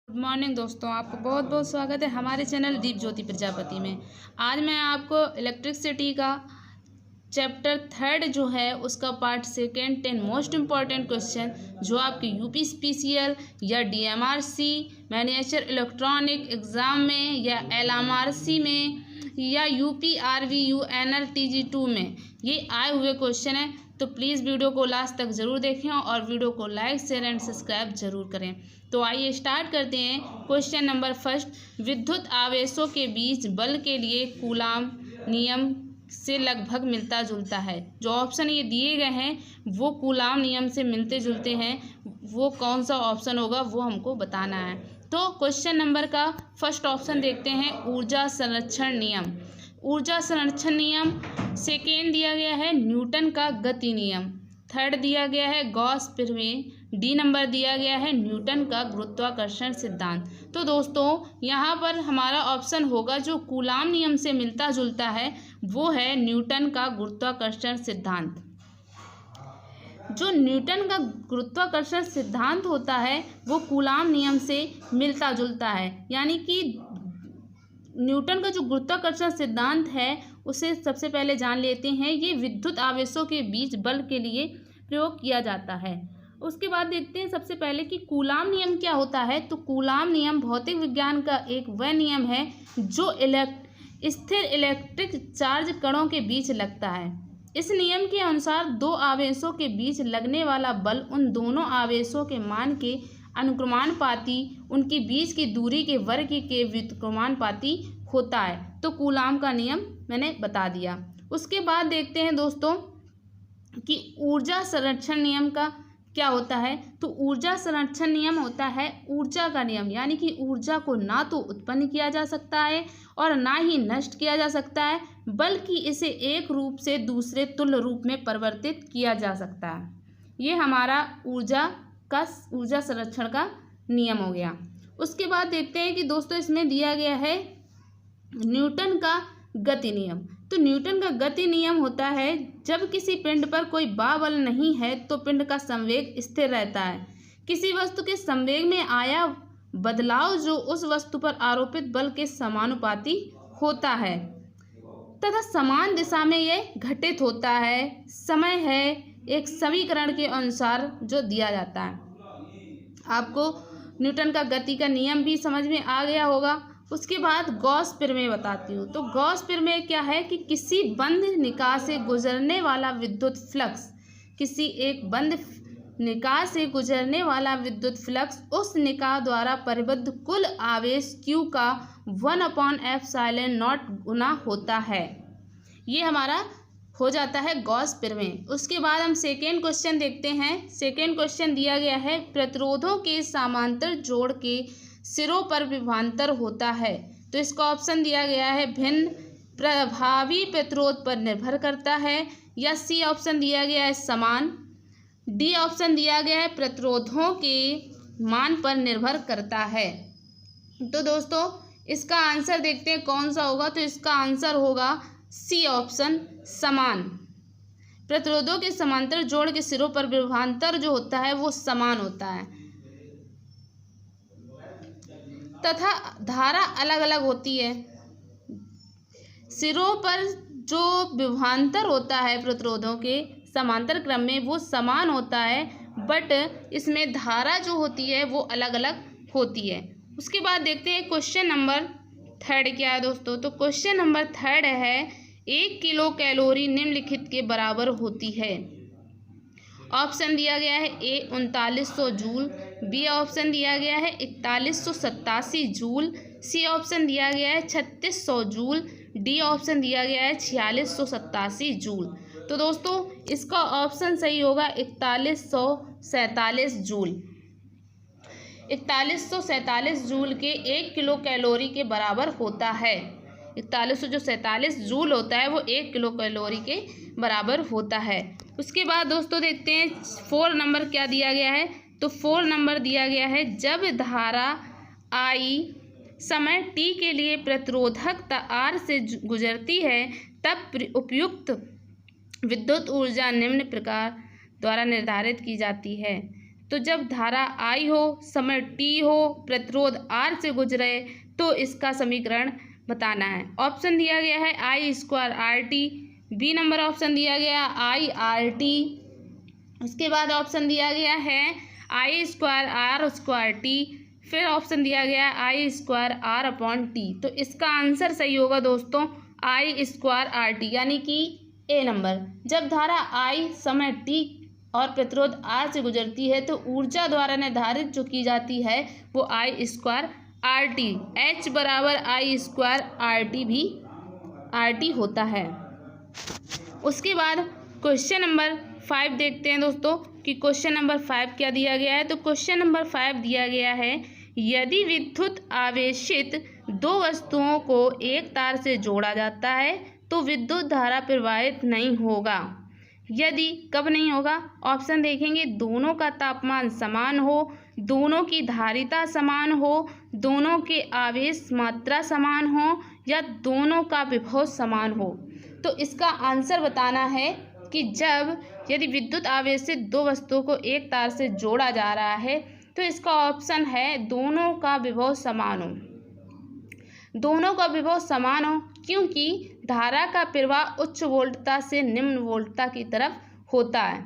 Good morning दोस्तों, आपको बहुत बहुत स्वागत है हमारे चैनल दीप ज्योति प्रजापति में। आज मैं आपको इलेक्ट्रिसिटी का चैप्टर 3 जो है उसका पार्ट 2 10 मोस्ट इम्पॉर्टेंट क्वेश्चन जो आपके यूपी स्पेशल या डीएमआरसी मैनेजर इलेक्ट्रॉनिक एग्ज़ाम में या एलएमआरसी में या यूपी आरवीयू एनआरटीजी 2 में ये आए हुए क्वेश्चन हैं। तो प्लीज़ वीडियो को लास्ट तक ज़रूर देखें और वीडियो को लाइक शेयर एंड सब्सक्राइब जरूर करें। तो आइए स्टार्ट करते हैं। क्वेश्चन नंबर फर्स्ट, विद्युत आवेशों के बीच बल के लिए कूलाम नियम से लगभग मिलता जुलता है। जो ऑप्शन ये दिए गए हैं वो कूलाम नियम से मिलते जुलते हैं, वो कौन सा ऑप्शन होगा वो हमको बताना है। तो क्वेश्चन नंबर का फर्स्ट ऑप्शन देखते हैं, ऊर्जा संरक्षण नियम। ऊर्जा संरक्षण नियम। सेकेंड दिया गया है न्यूटन का गति नियम। थर्ड दिया गया है गॉस प्रमेय। डी नंबर दिया गया है न्यूटन का गुरुत्वाकर्षण सिद्धांत। तो दोस्तों यहाँ पर हमारा ऑप्शन होगा जो कूलाम नियम से मिलता जुलता है वो है न्यूटन का गुरुत्वाकर्षण सिद्धांत। जो न्यूटन का गुरुत्वाकर्षण सिद्धांत होता है वो कूलाम नियम से मिलता जुलता है, यानी कि न्यूटन का जो गुरुत्वाकर्षण सिद्धांत है उसे सबसे पहले जान लेते हैं। ये विद्युत आवेशों के बीच बल के लिए प्रयोग किया जाता है। उसके बाद देखते हैं सबसे पहले कि कूलाम नियम क्या होता है। तो कूलाम नियम भौतिक विज्ञान का एक वह नियम है जो स्थिर इलेक्ट्रिक चार्ज कणों के बीच लगता है। इस नियम के अनुसार दो आवेशों के बीच लगने वाला बल उन दोनों आवेशों के मान के अनुक्रमानुपाती, उनके बीच की दूरी के वर्ग के व्युत्क्रमानुपाती होता है। तो कूलाम का नियम मैंने बता दिया। उसके बाद देखते हैं दोस्तों कि ऊर्जा संरक्षण नियम का क्या होता है। तो ऊर्जा संरक्षण नियम होता है ऊर्जा का नियम, यानी कि ऊर्जा को ना तो उत्पन्न किया जा सकता है और ना ही नष्ट किया जा सकता है, बल्कि इसे एक रूप से दूसरे तुल्य रूप में परिवर्तित किया जा सकता है। ये हमारा ऊर्जा संरक्षण का नियम हो गया। उसके बाद देखते हैं कि दोस्तों इसमें दिया गया है न्यूटन का गति नियम। तो न्यूटन का गति नियम होता है जब किसी पिंड पर कोई बाबल नहीं है तो पिंड का संवेग स्थिर रहता है। किसी वस्तु के संवेग में आया बदलाव जो उस वस्तु पर आरोपित बल के समानुपाती होता है तथा समान दिशा में यह घटित होता है। समय है एक समीकरण के अनुसार जो दिया जाता है। आपको न्यूटन का गति का नियम भी समझ में आ गया होगा। उसके बाद गॉस प्रमेय बताती हूँ। तो गॉस प्रमेय क्या है कि किसी बंद निकाय से गुजरने वाला विद्युत फ्लक्स, किसी एक बंद निकाय से गुजरने वाला विद्युत फ्लक्स उस निकाय द्वारा परिबद्ध कुल आवेश Q का 1/ε0 गुना होता है। ये हमारा हो जाता है गॉस प्रमेय। उसके बाद हम सेकेंड क्वेश्चन देखते हैं। सेकेंड क्वेश्चन दिया गया है प्रतिरोधों के समांतर जोड़ के सिरों पर विभवांतर होता है। तो इसका ऑप्शन दिया गया है भिन्न प्रभावी प्रतिरोध पर निर्भर करता है, या सी ऑप्शन दिया गया है समान, डी ऑप्शन दिया गया है प्रतिरोधों के मान पर निर्भर करता है। तो दोस्तों इसका आंसर देखते हैं कौन सा होगा। तो इसका आंसर होगा सी ऑप्शन समान। प्रतिरोधों के समांतर जोड़ के सिरों पर विभवांतर जो होता है वो समान होता है तथा धारा अलग अलग होती है। सिरों पर जो विभवांतर होता है प्रतिरोधों के समांतर क्रम में वो समान होता है, बट इसमें धारा जो होती है वो अलग अलग होती है। उसके बाद देखते हैं क्वेश्चन नंबर 3 क्या है दोस्तों। तो क्वेश्चन नंबर 3 है 1 किलो कैलोरी निम्नलिखित के बराबर होती है। ऑप्शन दिया गया है ए 3900 जूल, बी ऑप्शन दिया गया है 4187 जूल, सी ऑप्शन दिया गया है 3600 जूल, डी ऑप्शन दिया गया है 4687 जूल। तो दोस्तों इसका ऑप्शन सही होगा 4147 जूल। 4147 जूल के 1 किलो कैलोरी के बराबर होता है। 4147 जूल होता है वो 1 किलो कैलोरी के बराबर होता है। उसके बाद दोस्तों देखते हैं 4 नंबर क्या दिया गया है। तो 4 नंबर दिया गया है जब धारा आई समय t के लिए प्रतिरोधक R से गुजरती है तब उपयुक्त विद्युत ऊर्जा निम्न प्रकार द्वारा निर्धारित की जाती है। तो जब धारा I हो, समय t हो, प्रतिरोध R से गुजरे तो इसका समीकरण बताना है। ऑप्शन दिया गया है I square RT, B number option दिया गया I RT। उसके बाद ऑप्शन दिया गया है I square R square T, फिर ऑप्शन दिया गया I square R upon T। तो इसका आंसर सही होगा दोस्तों I स्क्वायर RT, यानी कि ए नंबर। जब धारा I समय T और प्रतिरोध R से गुजरती है तो ऊर्जा द्वारा निर्धारित जो की जाती है वो I स्क्वायर RT, H बराबर I स्क्वायर RT भी RT होता है। उसके बाद क्वेश्चन नंबर 5 देखते हैं दोस्तों कि क्वेश्चन नंबर 5 क्या दिया गया है। तो क्वेश्चन नंबर 5 दिया गया है, यदि विद्युत आवेशित दो वस्तुओं को एक तार से जोड़ा जाता है तो विद्युत धारा प्रवाहित नहीं होगा। यदि कब नहीं होगा? ऑप्शन देखेंगे, दोनों का तापमान समान हो, दोनों की धारिता समान हो, दोनों के आवेश मात्रा समान हो, या दोनों का विभव समान हो। तो इसका आंसर बताना है कि यदि विद्युत आवेशित दो वस्तुओं को एक तार से जोड़ा जा रहा है तो इसका ऑप्शन है दोनों का विभव समान हो। दोनों का विभव समान हो क्योंकि धारा का प्रवाह उच्च वोल्टता से निम्न वोल्टता की तरफ होता है।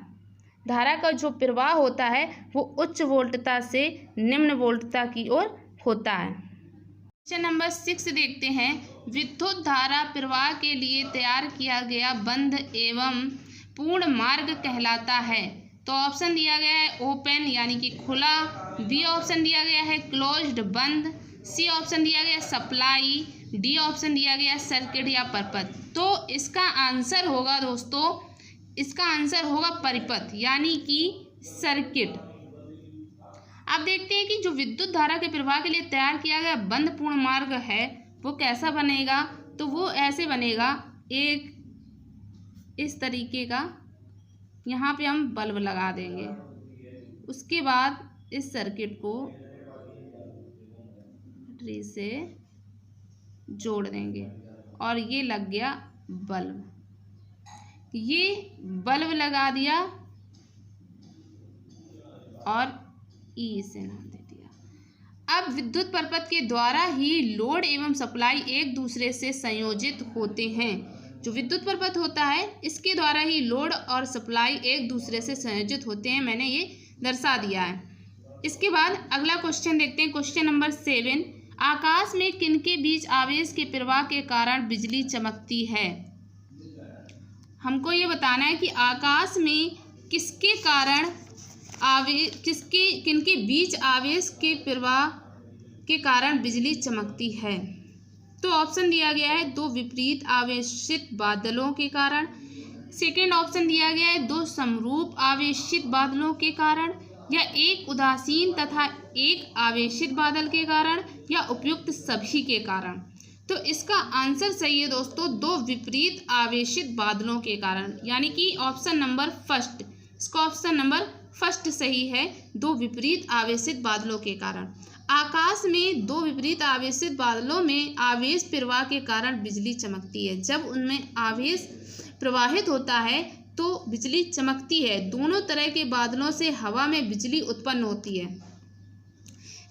धारा का जो प्रवाह होता है वो उच्च वोल्टता से निम्न वोल्टता की ओर होता है। क्वेश्चन नंबर 6 देखते हैं, विद्युत धारा प्रवाह के लिए तैयार किया गया बंद एवं पूर्ण मार्ग कहलाता है। तो ऑप्शन दिया गया है ओपन यानी कि खुला, बी ऑप्शन दिया गया है क्लोज्ड बंद, सी ऑप्शन दिया गया सप्लाई, डी ऑप्शन दिया गया सर्किट या परिपथ। तो इसका आंसर होगा दोस्तों, इसका आंसर होगा परिपथ यानी कि सर्किट। अब देखते हैं कि जो विद्युत धारा के प्रवाह के लिए तैयार किया गया बंद पूर्ण मार्ग है वो कैसा बनेगा। तो वो ऐसे बनेगा, एक इस तरीके का, यहाँ पे हम बल्ब लगा देंगे, उसके बाद इस सर्किट को बैटरी से जोड़ देंगे और ये लग गया बल्ब। ये बल्ब लगा दिया और ई से नाम दे दिया। अब विद्युत परिपथ के द्वारा ही लोड एवं सप्लाई एक दूसरे से संयोजित होते हैं। जो विद्युत परिपथ होता है इसके द्वारा ही लोड और सप्लाई एक दूसरे से संयोजित होते हैं, मैंने ये दर्शा दिया है। इसके बाद अगला क्वेश्चन देखते हैं, क्वेश्चन नंबर 7, आकाश में किनके बीच आवेश के प्रवाह के कारण बिजली चमकती है। हमको ये बताना है कि आकाश में किसके कारण किनके बीच आवेश के प्रवाह के कारण बिजली चमकती है। तो ऑप्शन दिया गया है दो विपरीत आवेशित बादलों के कारण, सेकेंड ऑप्शन दिया गया है दो समरूप आवेशित बादलों के कारण, या एक उदासीन तथा एक आवेशित बादल के कारण, या उपयुक्त सभी के कारण। तो इसका आंसर सही है दोस्तों, दो विपरीत आवेशित बादलों के कारण, यानी कि ऑप्शन नंबर फर्स्ट, इसका ऑप्शन नंबर फर्स्ट सही है, दो विपरीत आवेशित बादलों के कारण। आकाश में दो विपरीत आवेशित बादलों में आवेश प्रवाह के कारण बिजली चमकती है। जब उनमें आवेश प्रवाहित होता है तो बिजली चमकती है। दोनों तरह के बादलों से हवा में बिजली उत्पन्न होती है।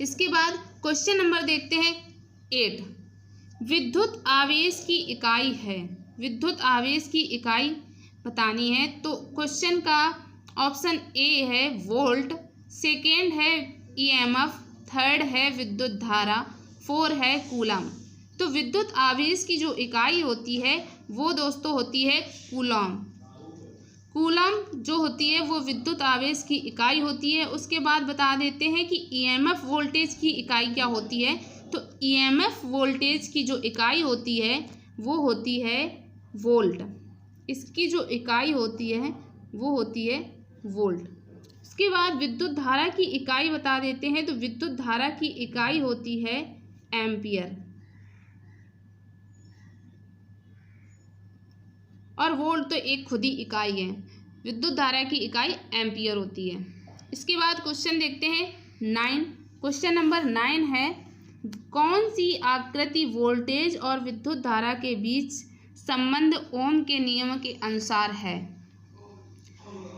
इसके बाद क्वेश्चन नंबर देखते हैं 8, विद्युत आवेश की इकाई है। विद्युत आवेश की इकाई बतानी है। तो क्वेश्चन का ऑप्शन ए है वोल्ट, सेकेंड है ईएमएफ, थर्ड है विद्युत धारा, 4 है कूलम। तो विद्युत आवेश की जो इकाई होती है वो दोस्तों होती है कूलम। कूलम जो होती है वो विद्युत आवेश की इकाई होती है। उसके बाद बता देते हैं कि ईएमएफ वोल्टेज की इकाई क्या होती है। तो ईएमएफ वोल्टेज की जो इकाई होती है वो होती है वोल्ट। इसकी जो इकाई होती है वो होती है वोल्ट। उसके बाद विद्युत धारा की इकाई बता देते हैं। तो विद्युत धारा की इकाई होती है एम्पियर, और वोल्ट तो एक खुद ही इकाई है। विद्युत धारा की इकाई एम्पियर होती है। इसके बाद क्वेश्चन देखते हैं 9। क्वेश्चन नंबर 9 है, कौन सी आकृति वोल्टेज और विद्युत धारा के बीच संबंध ओम के नियम के अनुसार है।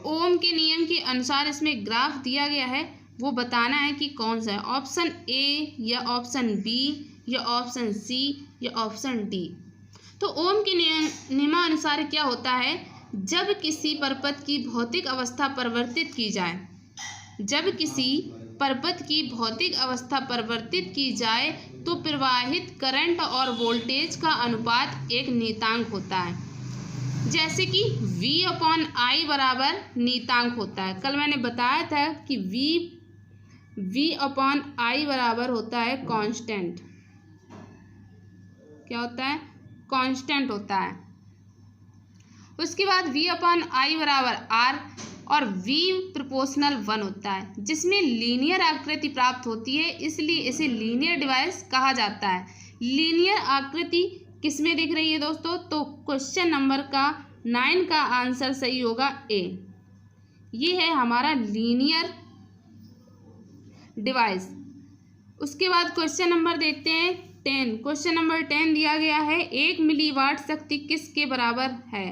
ओम के नियम के अनुसार इसमें ग्राफ दिया गया है, वो बताना है कि कौन सा है, ऑप्शन ए या ऑप्शन बी या ऑप्शन सी या ऑप्शन डी। तो ओम के नियमानुसार क्या होता है, जब किसी परपथ की भौतिक अवस्था परिवर्तित की जाए, जब किसी परपथ की भौतिक अवस्था परिवर्तित की जाए तो प्रवाहित करंट और वोल्टेज का अनुपात एक नियतांक होता है, जैसे कि V/I बराबर नियतांक होता है। कल मैंने बताया था कि V/I बराबर होता है कांस्टेंट। क्या होता है? कांस्टेंट होता है। उसके बाद V/I बराबर R और V प्रोपोर्शनल 1 होता है, जिसमें लीनियर आकृति प्राप्त होती है, इसलिए इसे लीनियर डिवाइस कहा जाता है। लीनियर आकृति किस में दिख रही है दोस्तों? तो क्वेश्चन नंबर 9 का आंसर सही होगा ए। ये है हमारा लीनियर डिवाइस। उसके बाद क्वेश्चन नंबर देखते हैं 10। क्वेश्चन नंबर 10 दिया गया है, 1 मिलीवाट शक्ति किसके बराबर है?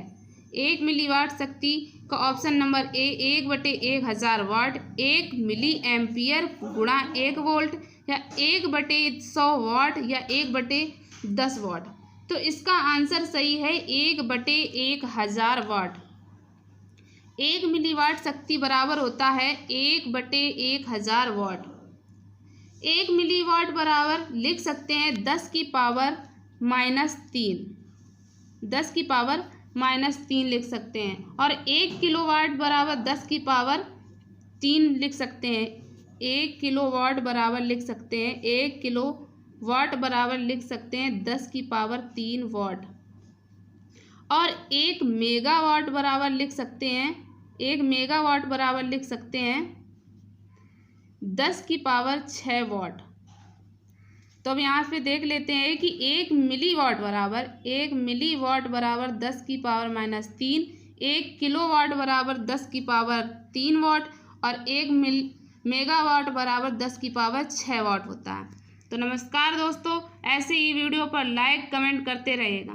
1 मिलीवाट शक्ति का option number A 1/1000 watt, 1 milli ampere गुणा 1 वोल्ट, या 1/100 वाट, या 1/10 वाट। तो इसका आंसर सही है 1/1000 वाट। 1 मिलीवाट शक्ति बराबर होता है 1/1000 वाट। 1 मिलीवाट बराबर लिख सकते हैं 10 की पावर -3, 10 की पावर -3 लिख सकते हैं। और 1 किलोवाट बराबर 10 की पावर 3 लिख सकते हैं। 1 किलोवाट बराबर लिख सकते हैं, 1 किलोवाट बराबर लिख सकते हैं 10 की पावर 3 वाट। और 1 मेगावाट बराबर लिख सकते हैं, 1 मेगावाट बराबर लिख सकते हैं 10 की पावर 6 वाट। तो अब यहाँ पे देख लेते हैं कि 1 मिलीवाट बराबर 10 की पावर -3, 1 किलोवाट बराबर 10 की पावर 3 वाट, और 1 मेगावाट बराबर 10 की पावर 6 वाट होता है। तो नमस्कार दोस्तों, ऐसे ही वीडियो पर लाइक कमेंट करते रहिएगा।